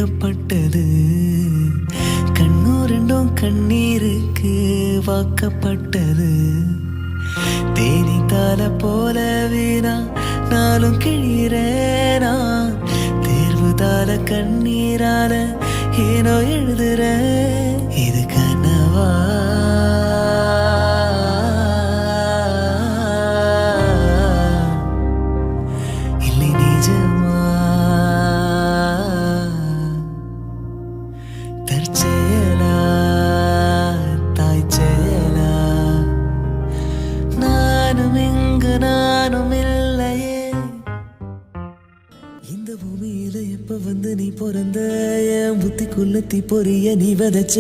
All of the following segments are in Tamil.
விதிக்கப்பட்டது. கண்ணூரெண்டும் கண்ணீருக்கு வாக்கப்பட்டது. தேனித்தால போலவே நாளும் கிழிறேனா, தேர்வுதால கண்ணீரால ஏனோ எழுதுற. இது கனவா இல்லை நிஜமா? தற்செயலா தாய் செயலா? நானும் இங்கு நானும் இல்லையே. இந்த பூமியில எப்ப வந்து நீ பிறந்த? என் புத்திக்குள்ள தீ பொறிய நீ விதைச்ச.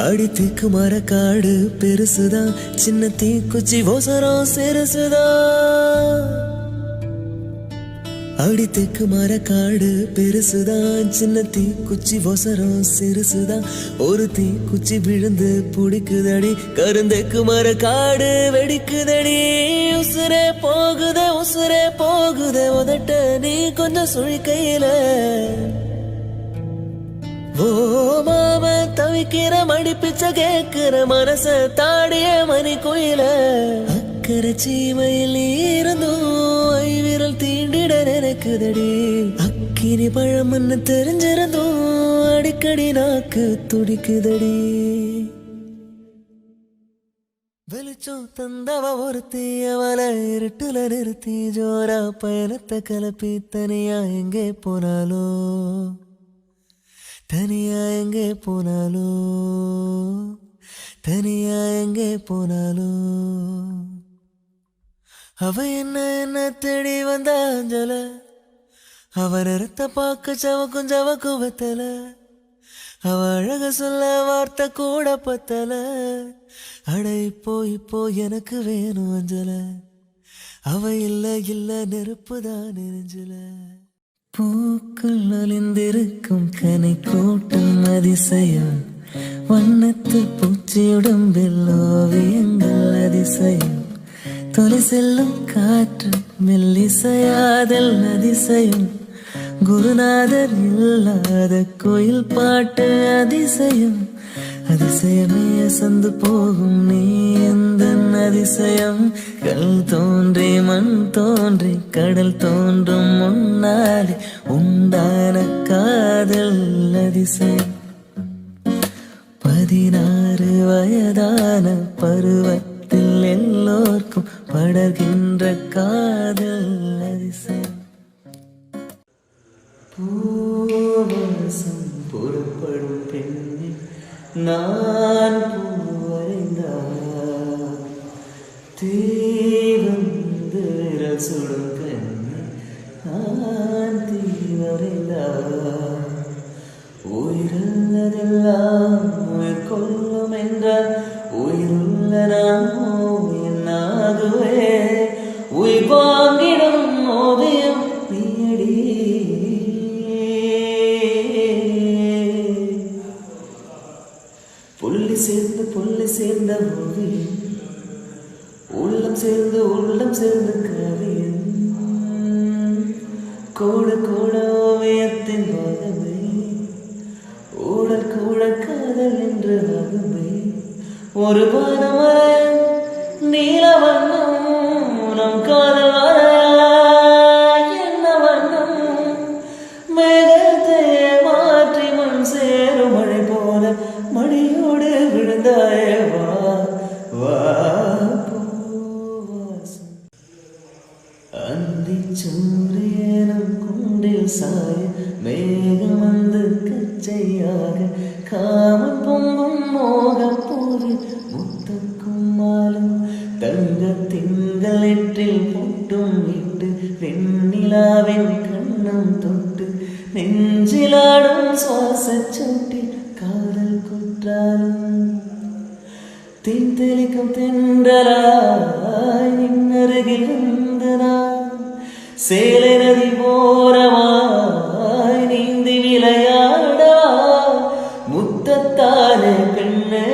அடித்துக்கு மரக்காடு பெருசுதான், சின்ன தீக்குச்சி ஓசரம் சிறுசுதான். அடித்துக்கு மரக்காடு பெருசுதான், சின்ன தீக்குச்சி ஒசரம் சிறுசுதான். ஒரு தீக்குச்சி விழுந்து புடிக்குதடி, கருந்தைக்கு மரக்காடு வெடிக்குதடி. உசுரே போகுதே உதட்ட நீ கொஞ்சம் சுழிக்கையில. ஓ மாம தவிக்கிற மடி பிச்சை கேட்கிற மனச தாடிய மணி கோயில. அக்கறை சீமையில் இருந்தும் விரல் தீண்டிட நினைக்குதடி. அக்கினி பழம்னு தெரிஞ்சிருந்தும் அடிக்கடி நாக்கு துடிக்குதடி. வெளிச்சம் தந்தவ ஒருத்தி, அவளை இருட்டுல நிறுத்தி ஜோரா பயணத்தை கிளப்பி தனியா எங்கே போனாலோ, தனியா எங்கே போனாலோ, தனியா எங்கே போனாலோ. அவ என்ன தேடி வந்த அஞ்சல, அவ நிறத்த பார்க்க சவக்கும் வெத்தல. அவ அழக சொல்ல வார்த்தை கூட பத்தல. அட இப்போ எனக்கு வேணும் அஞ்சல, அவ இல்ல நெருப்புதான் நெருஞ்சல. பூக்கள் அழிந்திருக்கும் கனை கூட்டம் அதிசயம், வண்ணத்து பூச்சியுடம்பில் ஓவியங்கள் அதிசயம். தொலை செல்லும் காற்று மெல்லிசையாதல் அதிசயம், குருநாதர் இல்லாத கோயில் பாட்டு அதிசயம். அதிசயமே அசந்து போகும் நீ எந்த அதிசயம். கல் தோன்றி மண் தோன்றி கடல் தோன்றும் முன்னாலே உண்டான காதல் அதிசயம். 16 வயதான பருவத்தில் எல்லோர்க்கும் படர்கின்ற காதல் அதிசயம். பூவாசம் புறப்படும் பெண்ணே நான் பூவரைந்தார், தீ வந்து விரல் சுடும் பெண்ணே நான் தீவரைந்தார். உயிருள்ளதெல்லாம் உயிர் கொள்ளும் என்றால் உயிருள்ள நாமோ என்னாகுவே. உயிர் வாங்கிடும் ஓவியம் நீயடி. புள்ளி சேர்ந்த ஓவியம், உள்ளம் சேர்ந்து கவியம். கூட ஓவியத்தின் வகமை, ஊடல் கூட காதல் என்று வகமை. ஒரு வானமலை நீல வண்ணம் நம் காதல் வரைய என்ன வண்ணம். மேகத்தை மாற்றி மண் சேரும் மழை போல மடியோடு விழுந்தாயே வா பூவாசம். அந்தி சூரியனும் குண்டில் சாய மேகம் வந்து கச்சையாக காமன் பொங்கும் மோகப்பூரி முத்தக்கும் மாலும் தங்க திங்கள் எற்றில் பொட்டும் இட்டு வெண்ணிலாவின் கண்ணம் தொட்டு நெஞ்சிலாடும் சுவாச சோட்டில் காதல் குற்றாலும் தெளிக்கும் தென்றலாய் நின்னருகில் வந்து நான் சேலை நதி போரமாய் நீந்தி விளையாடா. முத்தத்தாலே பெண்ணே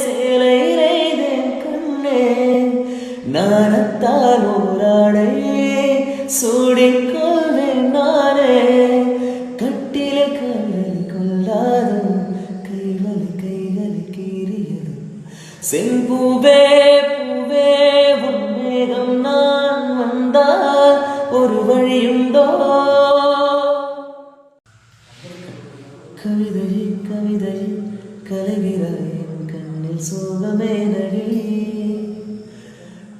சேலை நெய்தேன் கண்ணே, நாணத்தால் ஓராடை சூடிக்கொள்வேன் நானே. கட்டிலே கல்லை செம்பூவே பூவே உன்மேகம் நான் வந்தால் ஒரு வழியுண்டோ கவிதையை கவிதையை கலகிறாய் என் கண்ணில் சோகமே நடி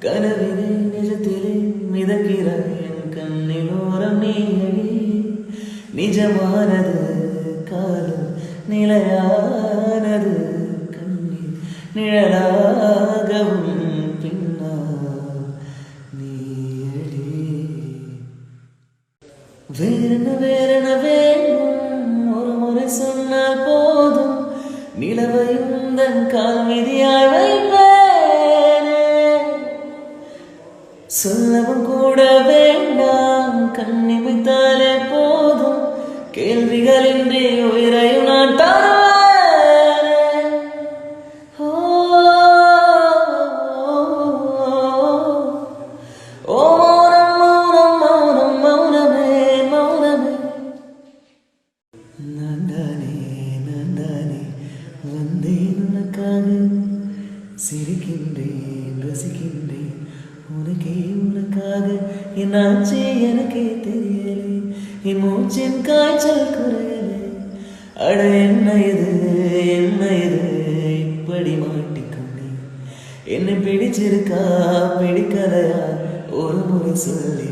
கனவினை நிஜத்திலே மிதக்கிறாய் என் கண்ணில் ஓரம் நீடி நிஜமானது காலம் நிலையானது கண்ணீர் நிழலாகவும் பின்னால் நீயடி வேறென வேண்டும் ஒரு முறை சொன்னால் போதும் நிலவையும் தன் கால் மீதியாய் வைப்பேனே சொல்லவும் கூட வேண்டாம் கண்ணிமைத்தாலே போதும் கேள்விகளின்றி உயிரையும் நான் தருவேனே ஓ ஓ மௌனம் மௌனம் மௌனம் மௌனமே மௌனமே நான் தானே வந்தேன் உனக்காக சிரிக்கின்றேன் ரசிக்கின்றேன் உனக்கே உனக்காக என்னாச்சு எனக்கே தெரியலே என் மூச்சின் காய்ச்சல் குறையலே அட என்ன இது இப்படி மாட்டிக்கொண்டேன் என்னை பிடிச்சிருக்கா பிடிக்கலையா ஒரு முறை சொல்லி